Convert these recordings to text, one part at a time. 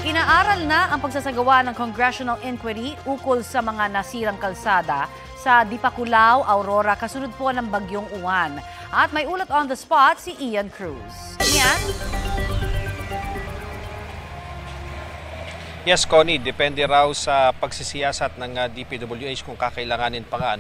Inaaral na ang pagsasagawa ng congressional inquiry ukol sa mga nasirang kalsada sa Dipakulaw, Aurora, kasunod po ng Bagyong Uwan. At may ulat on the spot si Ian Cruz. Ian? Yes, Connie, depende raw sa pagsisiyasat ng DPWH kung kakailanganin pa nga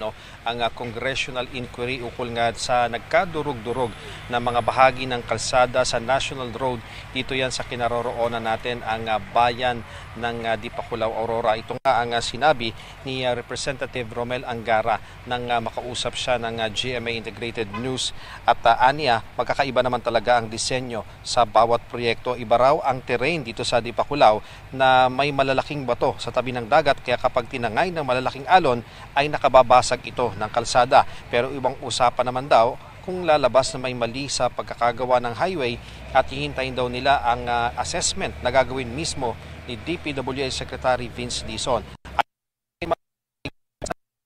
ang congressional inquiry ukol nga sa nagkadurog-durog na mga bahagi ng kalsada sa National Road. Dito yan sa kinaroroonan natin ang bayan ng Dipakulaw, Aurora. Ito nga ang sinabi ni Representative Romel Angara nang makausap siya ng GMA Integrated News. At aniya, magkakaiba naman talaga ang disenyo sa bawat proyekto. Iba raw ang terrain dito sa Dipakulaw na may malalaking bato sa tabi ng dagat, kaya kapag tinangay ng malalaking alon ay nakababasag ito ng kalsada. Pero ibang usapan naman daw kung lalabas na may mali sa pagkakagawa ng highway at hihintayin daw nila ang assessment na gagawin mismo ni DPWH Secretary Vince Dizon.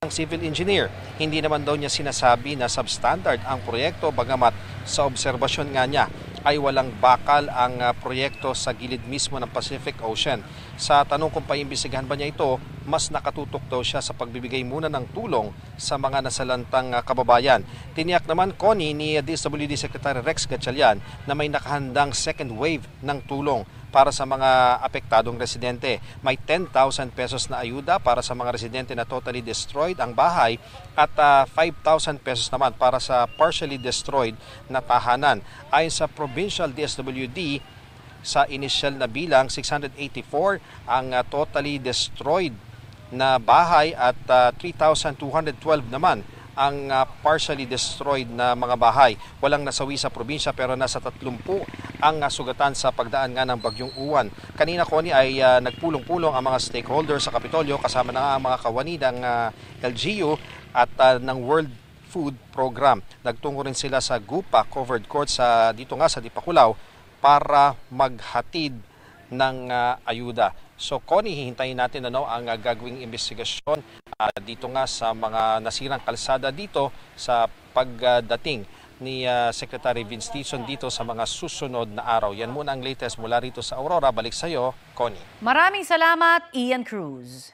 Ang civil engineer, hindi naman daw niya sinasabi na substandard ang proyekto, bagamat sa obserbasyon nga niya ay walang bakal ang proyekto sa gilid mismo ng Pacific Ocean. Sa tanong kung paimbestigahan ba niya ito, mas nakatutok daw siya sa pagbibigay muna ng tulong sa mga nasalantang kababayan. Tiniyak naman, Connie, ni DSWD Secretary Rex Gatchalian na may nakahandang second wave ng tulong para sa mga apektadong residente. May 10,000 pesos na ayuda para sa mga residente na totally destroyed ang bahay at 5,000 pesos naman para sa partially destroyed na tahanan. Ayon sa Provincial DSWD, sa initial na bilang 684 ang totally destroyed na bahay at 3,212 naman ang partially destroyed na mga bahay. Walang nasawi sa probinsya pero nasa 30 ang sugatan sa pagdaan nga ng Bagyong Uwan. Kanina, Connie, ay nagpulong-pulong ang mga stakeholders sa Kapitolyo kasama na ang mga kawani ng LGU at ng World Food Program. Nagtungo rin sila sa Gupa Covered Court dito nga sa Dipakulaw para maghatid ng ayuda. So, Connie, hihintayin natin ang gagawing investigasyon dito nga sa mga nasirang kalsada dito sa pagdating ni Secretary Vince Dizon dito sa mga susunod na araw. Yan muna ang latest mula rito sa Aurora. Balik sa iyo, Connie. Maraming salamat, Ian Cruz.